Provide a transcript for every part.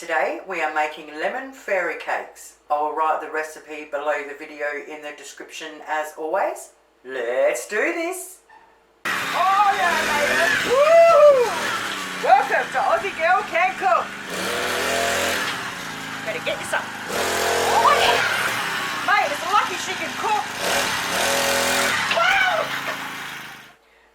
Today we are making lemon fairy cakes. I will write the recipe below the video in the description as always. Let's do this! Oh yeah, mate! Woo! Welcome to Aussie Girl Can Cook! Better get you some. Oh yeah! Mate, it's lucky she can cook! Woo!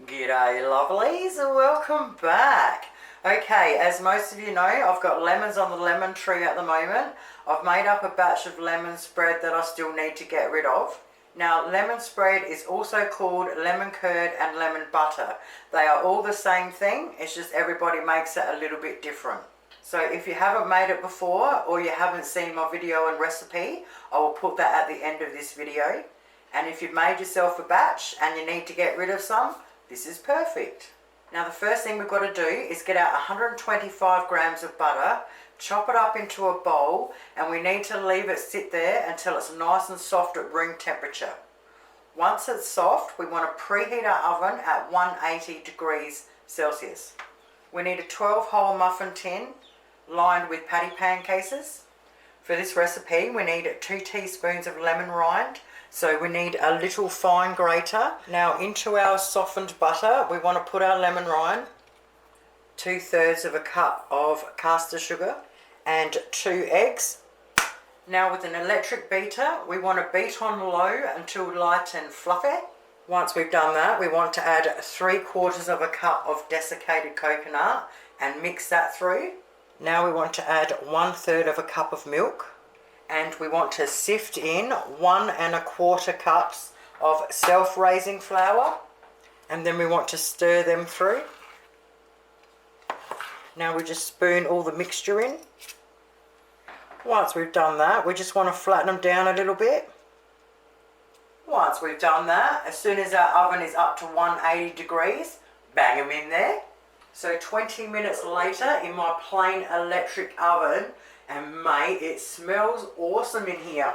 G'day lovelies and welcome back. Okay, as most of you know, I've got lemons on the lemon tree at the moment. I've made up a batch of lemon spread that I still need to get rid of. Now, lemon spread is also called lemon curd and lemon butter. They are all the same thing, it's just everybody makes it a little bit different. So if you haven't made it before or you haven't seen my video and recipe, I will put that at the end of this video. And if you've made yourself a batch and you need to get rid of some, this is perfect. Now the first thing we've got to do is get out 125 grams of butter, chop it up into a bowl, and we need to leave it sit there until it's nice and soft at room temperature. Once it's soft, we want to preheat our oven at 180 degrees Celsius. We need a 12-hole muffin tin lined with patty pan cases. For this recipe we need 2 teaspoons of lemon rind. So we need a little fine grater. Now into our softened butter we want to put our lemon rind, 2/3 of a cup of caster sugar and 2 eggs. Now with an electric beater we want to beat on low until light and fluffy. Once we've done that we want to add 3/4 of a cup of desiccated coconut and mix that through. Now we want to add 1/3 of a cup of milk. And we want to sift in 1 1/4 cups of self-raising flour, and then we want to stir them through. Now we just spoon all the mixture in. Once we've done that, we just want to flatten them down a little bit. Once we've done that, as soon as our oven is up to 180 degrees, bang them in there. So 20 minutes later in my plain electric oven, and mate, it smells awesome in here.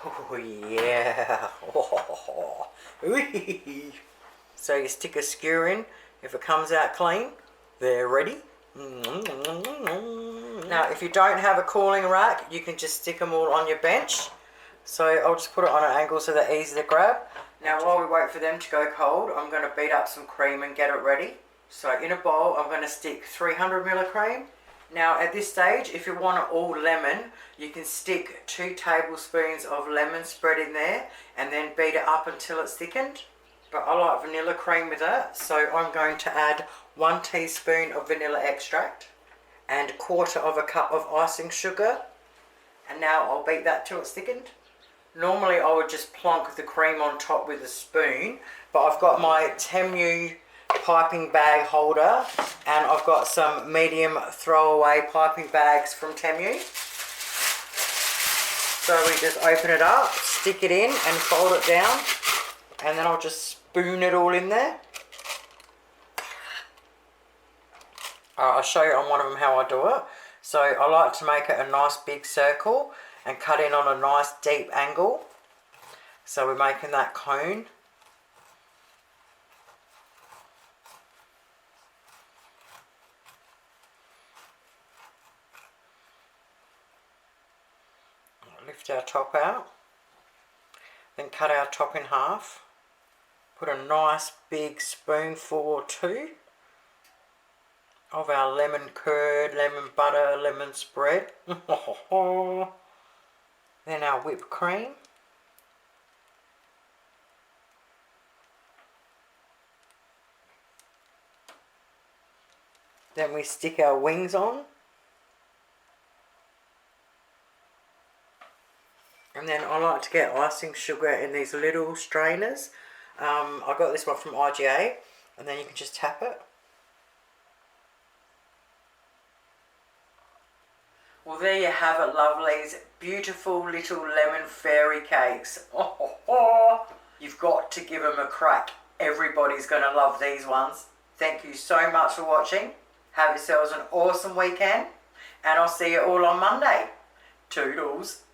Oh yeah. Oh. So you stick a skewer in. If it comes out clean, they're ready. Now if you don't have a cooling rack, you can just stick them all on your bench. So I'll just put it on an angle so they're easy to grab. Now while we wait for them to go cold, I'm going to beat up some cream and get it ready. So in a bowl I'm going to stick 300 ml of cream. Now at this stage, if you want it all lemon, you can stick 2 tablespoons of lemon spread in there and then beat it up until it's thickened. But I like vanilla cream with it, so I'm going to add 1 teaspoon of vanilla extract and 1/4 cup of icing sugar. And now I'll beat that till it's thickened. Normally I would just plonk the cream on top with a spoon, but I've got my temp piping bag holder and I've got some medium throwaway piping bags from Temu. So we just open it up, stick it in and fold it down, and then I'll just spoon it all in there. I'll show you on one of them how I do it. So I like to make it a nice big circle and cut in on a nice deep angle. So we're making that cone. Lift our top out, then cut our top in half, put a nice big spoonful or 2 of our lemon curd, lemon butter, lemon spread, then our whipped cream, then we stick our wings on. And then I like to get icing sugar in these little strainers. I got this one from IGA, and then you can just tap it. Well, there you have it, lovelies. Beautiful little lemon fairy cakes. You've got to give them a crack. Everybody's going to love these ones. Thank you so much for watching. Have yourselves an awesome weekend, and I'll see you all on Monday. Toodles.